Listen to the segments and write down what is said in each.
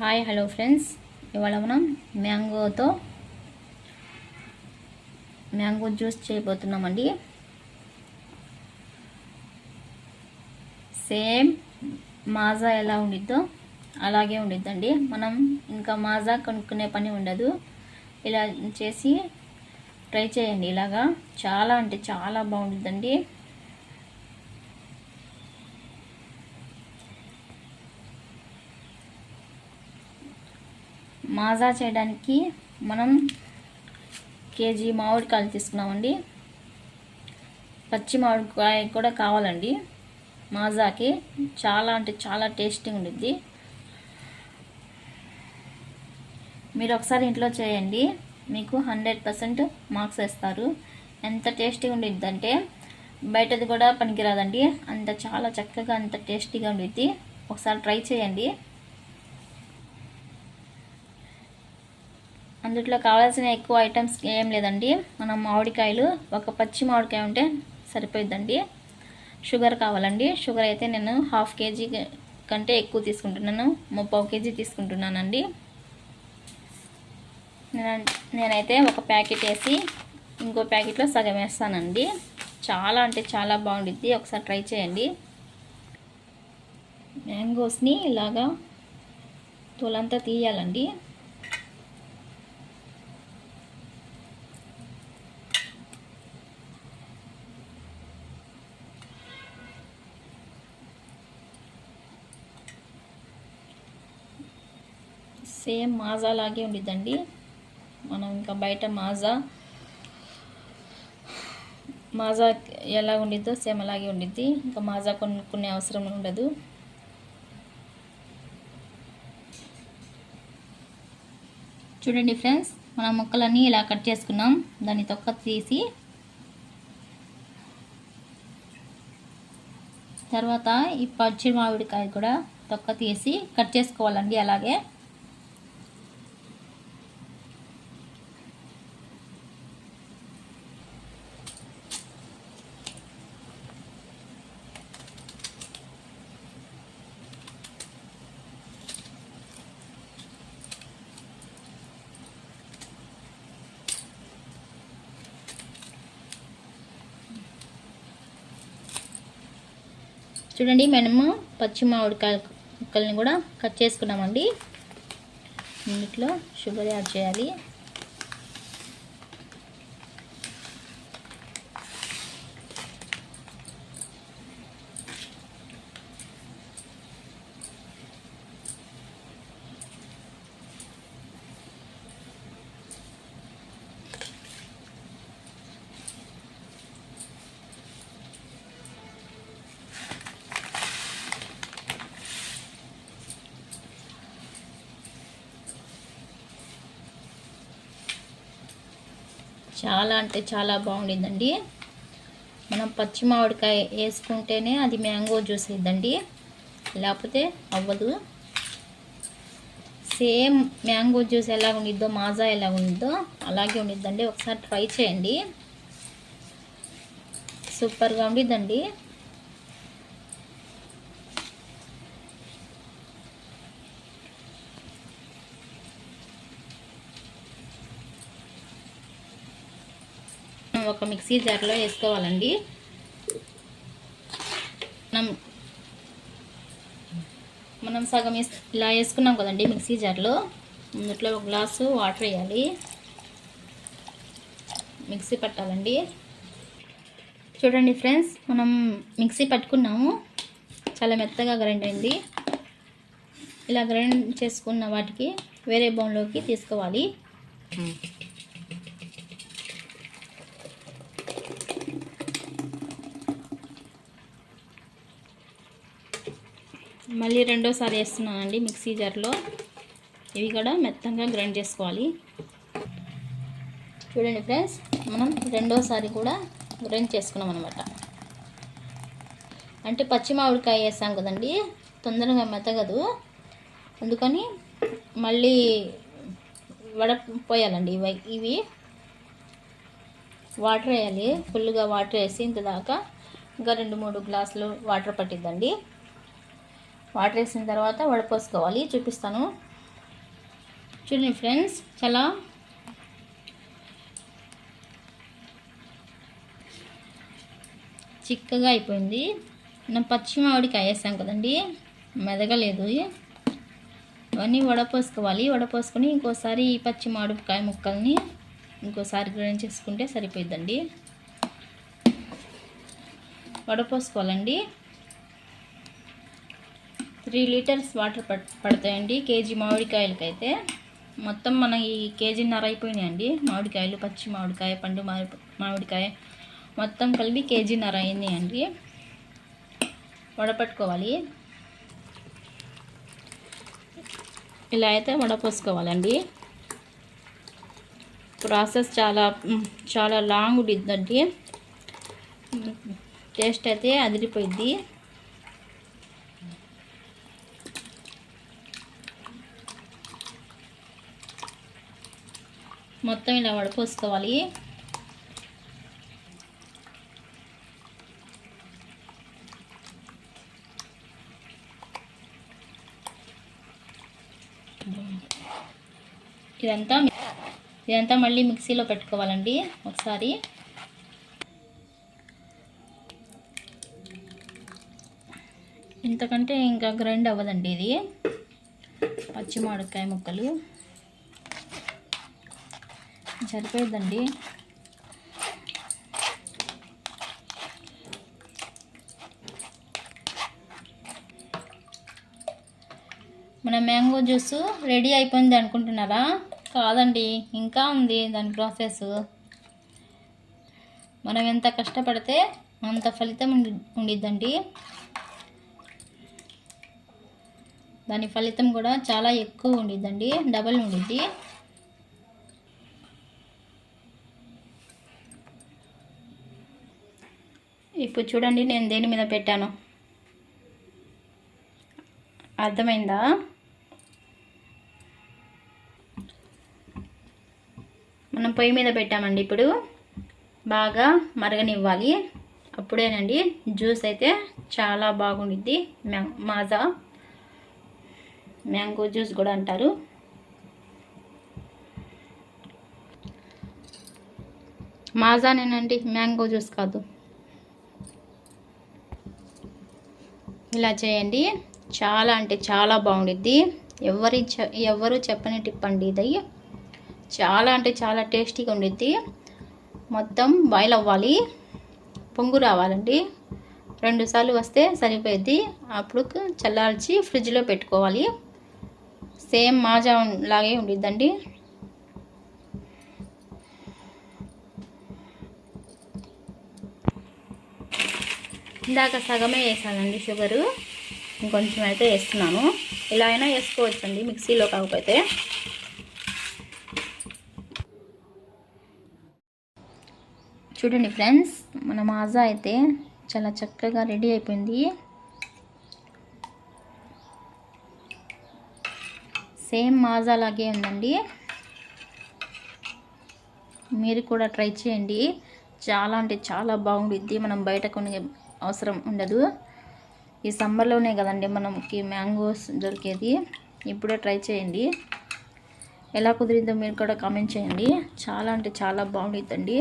Hi hello friends, ఇవాళ మనం mango juice చేయబోతున్నామండి. Same Maaza ఎలా ఉండిద్దో అలాగే ఉండిద్దండి. మనం ఇంకా మాజా కొనుక్కునే పని ఉండదు. ఇలా చేసి ట్రై చేయండి. ఇలాగా చాలా అంటే చాలా బాగుంటుందండి. మాజా చేయడానికి మనం కేజీ మామిడికాయలు తీసుకున్నామండి. పచ్చి మామిడికాయ కూడా కావాలండి. మాజాకి చాలా అంటే చాలా టేస్టీగా ఉండిద్ది. మీరు ఒకసారి ఇంట్లో చేయండి, మీకు 100% మార్క్స్ వేస్తారు. ఎంత టేస్టీగా ఉండిద్ది అంటే బయటది కూడా పనికిరాదండి. అంత చాలా చక్కగా అంత టేస్టీగా ఉండిద్ది. ఒకసారి ట్రై చేయండి. అందులో కావాల్సిన ఎక్కువ ఐటమ్స్ ఏం లేదండి. మనం మామిడికాయలు ఒక పచ్చి మామిడికాయ ఉంటే సరిపోయిద్దండి. షుగర్ కావాలండి. షుగర్ అయితే నేను 1/2 kg కంటే ఎక్కువ తీసుకుంటున్నాను. 3/4 kg తీసుకుంటున్నానండి. నేనైతే ఒక ప్యాకెట్ వేసి ఇంకో ప్యాకెట్లో సగం వేస్తానండి. చాలా అంటే చాలా బాగుండిద్ది. ఒకసారి ట్రై చేయండి. మ్యాంగోస్ని ఇలాగా తోలంతా తీయాలండి. సేమ్ మాజా లాగే ఉండిద్దండి. మనం ఇంకా బయట మాజా ఎలా ఉండిద్దో సేమ్ అలాగే ఉండిద్ది. ఇంకా మాజా కొనుక్కునే అవసరం ఉండదు. చూడండి ఫ్రెండ్స్, మనం ముక్కలన్నీ ఇలా కట్ చేసుకున్నాం. దాన్ని తొక్క తీసి తర్వాత ఈ పచ్చి మామిడికాయ కూడా తొక్క తీసి కట్ చేసుకోవాలండి. అలాగే చూడండి, మనము పచ్చి మామిడికాయ ముక్కల్ని కూడా కట్ చేసుకున్నామండి. ఇందులో షుగర్ యాడ్ చేయాలి. చాలా అంటే చాలా బాగుండిద్దండి. మనం పచ్చి మామిడికాయ వేసుకుంటేనే అది మ్యాంగో జ్యూస్ అయ్యిద్దండి, లేకపోతే అవ్వదు. సేమ్ మ్యాంగో జ్యూస్ ఎలా ఉండిద్దో మాజా ఎలా ఉండిద్దో అలాగే ఉండిద్దండి. ఒకసారి ట్రై చేయండి. సూపర్గా ఉండిద్దండి. ఒక మిక్సీ జార్లో వేసుకోవాలండి. మనం సగం ఇలా వేసుకున్నాం కదండి మిక్సీ జార్లో. అందులో ఒక గ్లాసు వాటర్ వేయాలి. మిక్సీ పట్టాలండి. చూడండి ఫ్రెండ్స్, మనం మిక్సీ పట్టుకున్నాము. చాలా మెత్తగా గ్రైండ్ అయింది. ఇలా గ్రైండ్ చేసుకున్న వాటికి వేరే బౌల్లోకి తీసుకోవాలి. మళ్ళీ రెండోసారి వేస్తున్నానండి మిక్సీ జార్లో. ఇవి కూడా మెత్తగా గ్రైండ్ చేసుకోవాలి. చూడండి ఫ్రెండ్స్, మనం రెండోసారి కూడా గ్రైండ్ చేసుకున్నాం అనమాట. అంటే పచ్చి మామిడికాయ వేసాం కదండి, తొందరగా మెత్తగదు. అందుకని మళ్ళీ వడపోయాలండి. ఇవి వాటర్ వేయాలి. ఫుల్గా వాటర్ వేసి ఇంత దాకా ఇంకా 2-3 గ్లాసులు వాటర్ పట్టిద్దండి. వాటర్ వేసిన తర్వాత వడపోసుకోవాలి. చూపిస్తాను. చూడండి ఫ్రెండ్స్, చాలా చిక్కగా అయిపోయింది. మనం పచ్చి మామిడికాయ వేసాం కదండి, మెదగలేదు. ఇవన్నీ వడపోసుకోవాలి. వడపోసుకొని ఇంకోసారి ఈ పచ్చి మామిడికాయ ముక్కల్ని ఇంకోసారి గ్రైండ్ చేసుకుంటే సరిపోయిద్దండి. వడపోసుకోవాలండి. 3 లీటర్స్ వాటర్ పడతాయండి కేజీ మామిడికాయలకైతే. మొత్తం మన ఈ కేజీన్నర అయిపోయినాయండి మామిడికాయలు. పచ్చి మామిడికాయ, పండు మామిడికాయ మొత్తం కలిపి కేజీన్నర అయినాయండి. వడపట్టుకోవాలి. ఇలా అయితే వడపోసుకోవాలండి. ప్రాసెస్ చాలా లాంగ్ ఉండిద్దండి. టేస్ట్ అయితే అదిరిపోయిద్ది. మొత్తం ఇలా వడపోసుకోవాలి. ఇదంతా మళ్ళీ మిక్సీలో పెట్టుకోవాలండి ఒకసారి. ఇంతకంటే ఇంకా గ్రైండ్ అవ్వదండి ఇది. పచ్చి మామిడికాయ ముక్కలు సరిపోయిద్దండి. మన మ్యాంగో జ్యూస్ రెడీ అయిపోయింది అనుకుంటున్నారా? కాదండి, ఇంకా ఉంది దాని ప్రాసెస్. మనం ఎంత కష్టపడితే అంత ఫలితం ఉండిద్దండి. దాని ఫలితం కూడా చాలా ఎక్కువ ఉండిద్దండి, డబల్ ఉండిద్ది. ఇప్పుడు చూడండి నేను దేని మీద పెట్టాను, అర్థమైందా? మనం పొయ్యి మీద పెట్టామండి. ఇప్పుడు బాగా మరగనివ్వాలి. అప్పుడేనండి జ్యూస్ అయితే చాలా బాగుండిద్ది. మ్యాంగో జ్యూస్ కూడా అంటారు. మాజానేనండి, మ్యాంగో జ్యూస్ కాదు. ఇలా చేయండి, చాలా అంటే చాలా బాగుండిద్ది. ఎవరు చెప్పని టిప్ అండి ఇది. చాలా అంటే చాలా టేస్టీగా ఉండిద్ది. మొత్తం బాయిల్ అవ్వాలి, పొంగు రావాలండి. 2 సార్లు వస్తే సరిపోయిద్ది. అప్పుడు చల్లార్చి ఫ్రిడ్జ్లో పెట్టుకోవాలి. సేమ్ మాజా లాగే ఉండిద్దండి. ఇందాక సగమే వేసానండి షుగరు, ఇంకొంచెం అయితే వేస్తున్నాను. ఇలా అయినా వేసుకోవచ్చండి, మిక్సీలో కాకపోతే. చూడండి ఫ్రెండ్స్, మన మాజా అయితే చాలా చక్కగా రెడీ అయిపోయింది. సేమ్ మాజా లాగే ఉందండి. మీరు కూడా ట్రై చేయండి. చాలా అంటే చాలా బాగుండిద్ది. మనం బయట కొనే అవసరం ఉండదు. ఈ సమ్మర్లోనే కదండి మనకి మ్యాంగోస్ దొరికేది. ఇప్పుడే ట్రై చేయండి. ఎలా కుదిరిందో మీరు కూడా కామెంట్ చేయండి. చాలా అంటే చాలా బాగుండిద్దండి.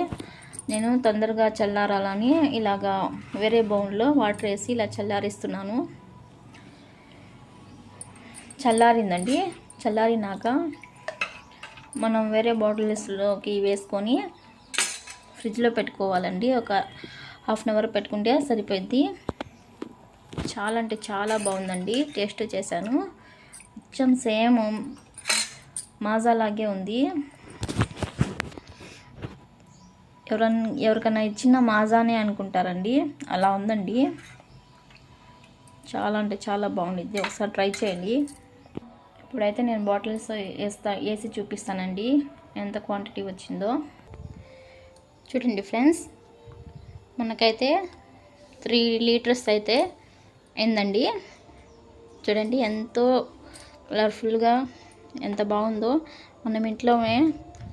నేను తొందరగా చల్లారాలని ఇలాగా వేరే బౌల్లో వాటర్ వేసి ఇలా చల్లారిస్తున్నాను. చల్లారిందండి. చల్లారినాక మనం వేరే బాటిల్స్లోకి వేసుకొని ఫ్రిడ్జ్లో పెట్టుకోవాలండి. ఒక హాఫ్ అన్ అవర్ పెట్టుకుంటే సరిపోద్ది. చాలా అంటే చాలా బాగుందండి. టేస్ట్ చేశాను, కొంచెం సేమ్ మాజా లాగే ఉంది. ఎవరికైనా ఇచ్చిన మాజానే అనుకుంటారండి, అలా ఉందండి. చాలా అంటే చాలా బాగుండిద్ది. ఒకసారి ట్రై చేయండి. ఇప్పుడైతే నేను బాటిల్స్ వేసి చూపిస్తానండి ఎంత క్వాంటిటీ వచ్చిందో. చూడండి ఫ్రెండ్స్, మనకైతే 3 లీటర్స్ అయితే అయిందండి. చూడండి ఎంతో కలర్ఫుల్గా ఎంత బాగుందో. మనం ఇంట్లోనే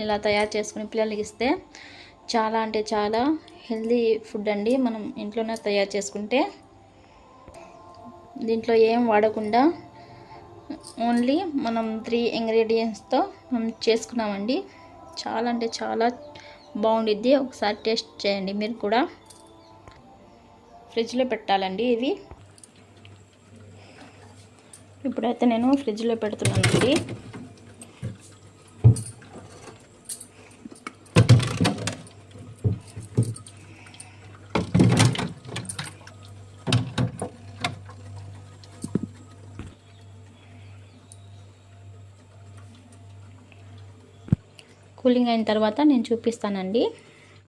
ఇలా తయారు చేసుకుని పిల్లలకి ఇస్తే చాలా అంటే చాలా హెల్దీ ఫుడ్ అండి. మనం ఇంట్లోనే తయారు చేసుకుంటే దీంట్లో ఏం వాడకుండా ఓన్లీ మనం 3 ఇంగ్రీడియంట్స్తో మనం చేసుకున్నామండి. చాలా అంటే చాలా బాగుండిద్ది. ఒకసారి టేస్ట్ చేయండి మీరు కూడా. ఫ్రిడ్జ్లో పెట్టాలండి ఇవి. ఇప్పుడైతే నేను ఫ్రిడ్జ్లో పెడుతున్నానండి. కూలింగ్ అయిన తర్వాత నేను చూపిస్తానండి.